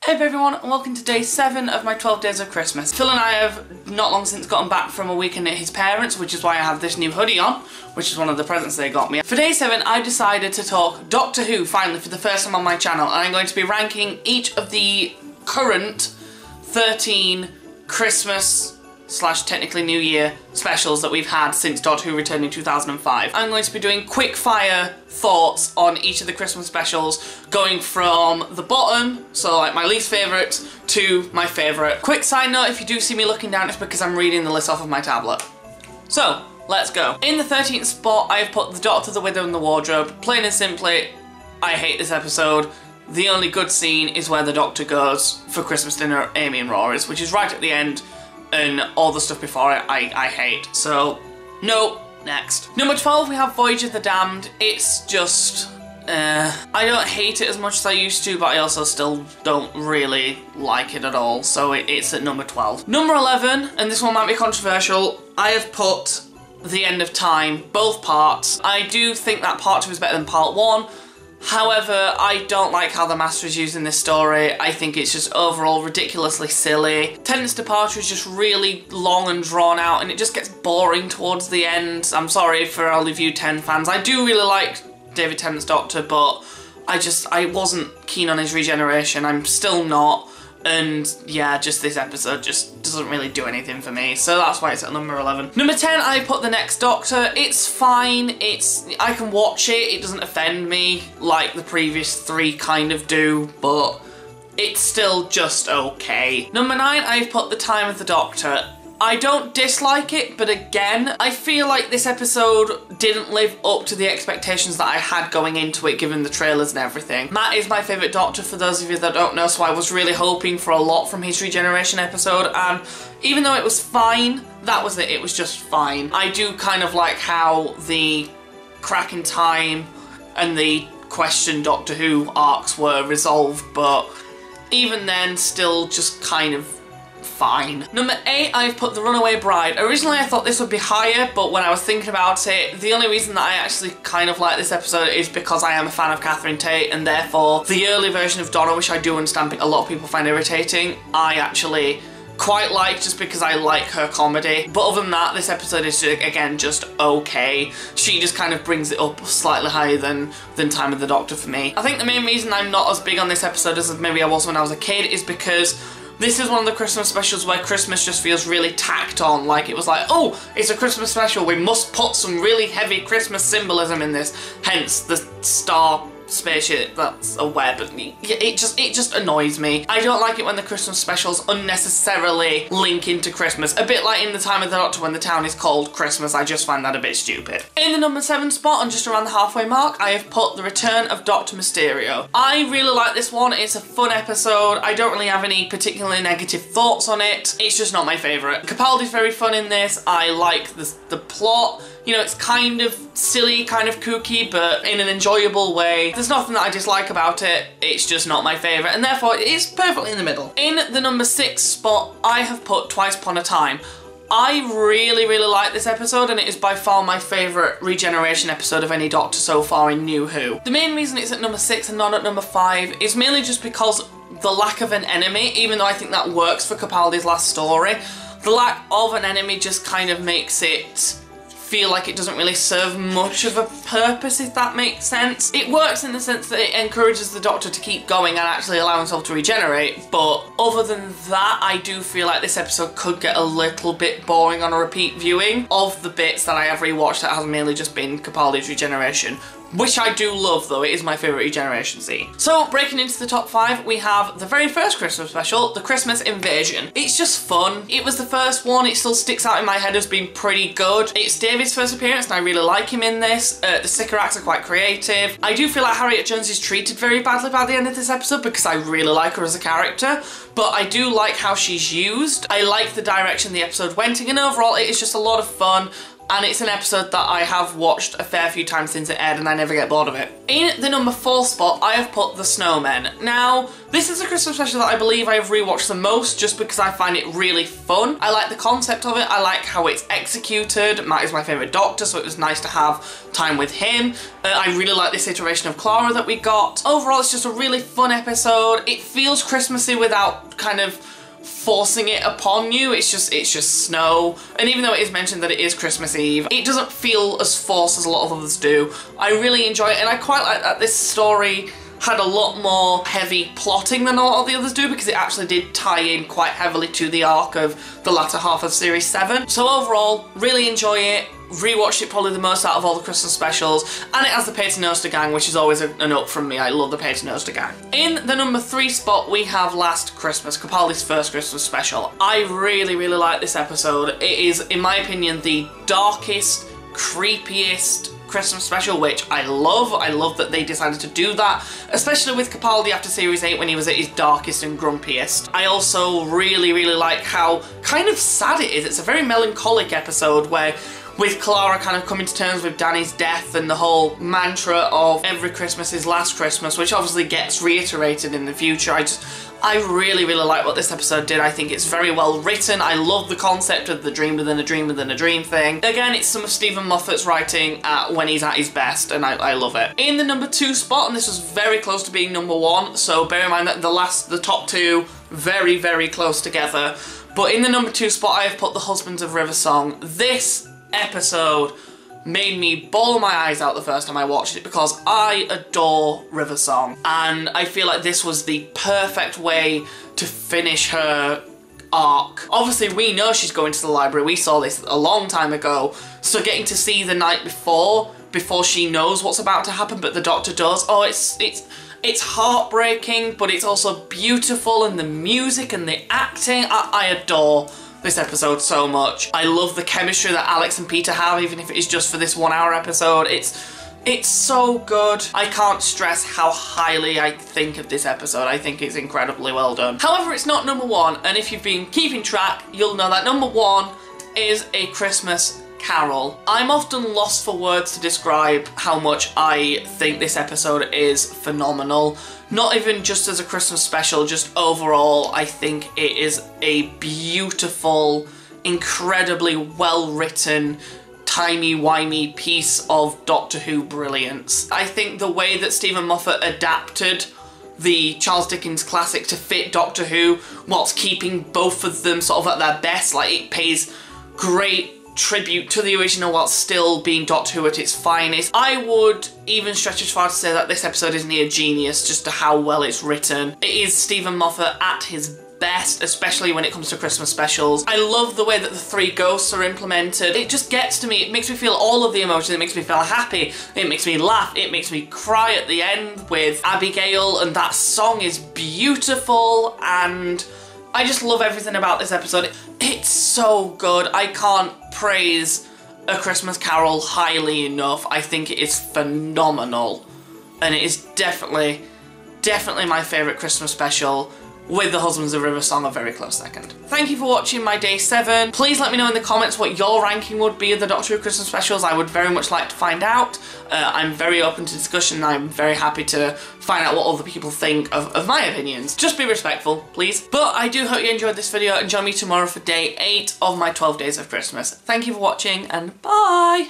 Hey everyone, and welcome to day 7 of my 12 days of Christmas. Phil and I have not long since gotten back from a weekend at his parents', which is why I have this new hoodie on, which is one of the presents they got me. For day 7, I decided to talk Doctor Who, finally, for the first time on my channel, and I'm going to be ranking each of the current 13 Christmas / technically New Year specials that we've had since Doctor Who returned in 2005. I'm going to be doing quick fire thoughts on each of the Christmas specials, going from the bottom, so like my least favourite, to my favourite. Quick side note, if you do see me looking down, it's because I'm reading the list off of my tablet. So, let's go. In the 13th spot, I've put The Doctor, the Widow and the Wardrobe. Plain and simply, I hate this episode. The only good scene is where the Doctor goes for Christmas dinner at Amy and Rory's, which is right at the end, and all the stuff before it I hate. So, no, next. Number 12, we have Voyage of the Damned. It's just, I don't hate it as much as I used to, but I also still don't really like it at all, so it's at number 12. Number 11, and this one might be controversial, I have put The End of Time, both parts. I do think that part 2 is better than part 1. However, I don't like how the Master is used in this story. I think it's just overall ridiculously silly. Tennant's departure is just really long and drawn out, and it just gets boring towards the end. I'm sorry for all of you Tennant fans. I do really like David Tennant's Doctor, but I wasn't keen on his regeneration. I'm still not. And yeah, just this episode just doesn't really do anything for me, so that's why it's at number 11. Number 10, I put The Next Doctor. It's fine, I can watch it, it doesn't offend me like the previous 3 kind of do, but it's still just okay. Number 9, I've put The Time of the Doctor. I don't dislike it, but again, I feel like this episode didn't live up to the expectations that I had going into it, given the trailers and everything. Matt is my favourite Doctor, for those of you that don't know, so I was really hoping for a lot from his regeneration episode, and even though it was fine, that was it was just fine. I do kind of like how the Crack in Time and the Question Doctor Who arcs were resolved, but even then, still just kind of fine. Number 8, I've put The Runaway Bride. Originally I thought this would be higher, but when I was thinking about it, the only reason that I actually kind of like this episode is because I am a fan of Catherine Tate, and therefore the early version of Donna, which I do understand a lot of people find irritating, I actually quite like, just because I like her comedy. But other than that, this episode is, again, just okay. She just kind of brings it up slightly higher than Time of the Doctor for me. I think the main reason I'm not as big on this episode as maybe I was when I was a kid is because this is one of the Christmas specials where Christmas just feels really tacked on. Like, it was like, oh, it's a Christmas special, we must put some really heavy Christmas symbolism in this. Hence the star spaceship that's a web. It just annoys me. I don't like it when the Christmas specials unnecessarily link into Christmas. A bit like in The Time of the Doctor when the town is called Christmas. I just find that a bit stupid. In the number 7 spot, and just around the halfway mark, I have put The Return of Dr. Mysterio. I really like this one. It's a fun episode. I don't really have any particularly negative thoughts on it. It's just not my favourite. Capaldi's very fun in this. I like the plot. You know, it's kind of silly, kind of kooky, but in an enjoyable way. There's nothing that I dislike about it, it's just not my favourite, and therefore it's perfectly in the middle. In the number 6 spot, I have put Twice Upon a Time. I really like this episode, and it is by far my favourite regeneration episode of any Doctor so far in New Who. The main reason it's at number 6 and not at number 5 is mainly just because the lack of an enemy, even though I think that works for Capaldi's last story, the lack of an enemy just kind of makes it feel like it doesn't really serve much of a purpose, if that makes sense. It works in the sense that it encourages the Doctor to keep going and actually allow himself to regenerate, but other than that, I do feel like this episode could get a little bit boring on a repeat viewing. Of the bits that I have rewatched, that has mainly just been Capaldi's regeneration, which I do love though, it is my favourite regeneration scene. So, breaking into the top 5, we have the very first Christmas special, The Christmas Invasion. It's just fun. It was the first one, it still sticks out in my head as being pretty good. It's David's first appearance and I really like him in this. The sticker acts are quite creative. I do feel like Harriet Jones is treated very badly by the end of this episode because I really like her as a character, but I do like how she's used. I like the direction the episode went in, and overall it is just a lot of fun. and it's an episode that I have watched a fair few times since it aired and I never get bored of it. In the number 4 spot, I have put The Snowmen. Now, this is a Christmas special that I believe I have rewatched the most just because I find it really fun. I like the concept of it, I like how it's executed. Matt is my favourite Doctor, so it was nice to have time with him. I really like this iteration of Clara that we got. Overall, it's just a really fun episode. It feels Christmassy without kind of forcing it upon you. It's just snow, and even though it is mentioned that it is Christmas Eve, it doesn't feel as forced as a lot of others do. I really enjoy it, and I quite like that this story had a lot more heavy plotting than a lot of the others do, because it actually did tie in quite heavily to the arc of the latter half of Series 7. So overall, really enjoy it. Rewatched it probably the most out of all the Christmas specials, and it has the Paternoster Gang, which is always an up from me. I love the Paternoster Gang. In the number 3 spot, we have Last Christmas, Capaldi's first Christmas special. I really, really like this episode. It is, in my opinion, the darkest, creepiest Christmas special, which I love. I love that they decided to do that, especially with Capaldi after Series 8 when he was at his darkest and grumpiest. I also really, really like how kind of sad it is. It's a very melancholic episode where, with Clara kind of coming to terms with Danny's death and the whole mantra of every Christmas is last Christmas, which obviously gets reiterated in the future. I really, really like what this episode did. I think it's very well written. I love the concept of the dream within a dream within a dream thing. Again, it's some of Stephen Moffat's writing when he's at his best, and I love it. In the number 2 spot, and this was very close to being number 1, so bear in mind that the top 2, very, very close together. But in the number 2 spot, I have put The Husbands of River Song. This episode made me bawl my eyes out the first time I watched it, because I adore River Song, and I feel like this was the perfect way to finish her arc. Obviously, we know she's going to the library. We saw this a long time ago, so getting to see the night before she knows what's about to happen, but the Doctor does. Oh, it's heartbreaking, but it's also beautiful, and the music and the acting, I adore this episode so much. I love the chemistry that Alex and Peter have, even if it is just for this 1 hour episode. It's so good. I can't stress how highly I think of this episode. I think it's incredibly well done. However, it's not number 1, and if you've been keeping track, you'll know that number 1 is A Christmas Carol. I'm often lost for words to describe how much I think this episode is phenomenal. Not even just as a Christmas special, just overall, I think it is a beautiful, incredibly well-written, timey-wimey piece of Doctor Who brilliance. I think the way that Stephen Moffat adapted the Charles Dickens classic to fit Doctor Who, whilst keeping both of them sort of at their best, like it pays great tribute to the original while still being Doctor Who at its finest. I would even stretch as far to say that this episode is near genius just to how well it's written. It is Stephen Moffat at his best, especially when it comes to Christmas specials. I love the way that the 3 ghosts are implemented. It just gets to me. It makes me feel all of the emotions. It makes me feel happy. It makes me laugh. It makes me cry at the end with Abigail, and that song is beautiful, and I just love everything about this episode. It's so good. I can't praise A Christmas Carol highly enough. I think it is phenomenal, and it is definitely my favourite Christmas special, with The Husbands of River Song a very close second. Thank you for watching my day 7. Please let me know in the comments what your ranking would be of the Doctor Who Christmas specials. I would very much like to find out. I'm very open to discussion. I'm very happy to find out what other people think of my opinions. Just be respectful, please. But I do hope you enjoyed this video, and join me tomorrow for day 8 of my 12 days of Christmas. Thank you for watching, and bye!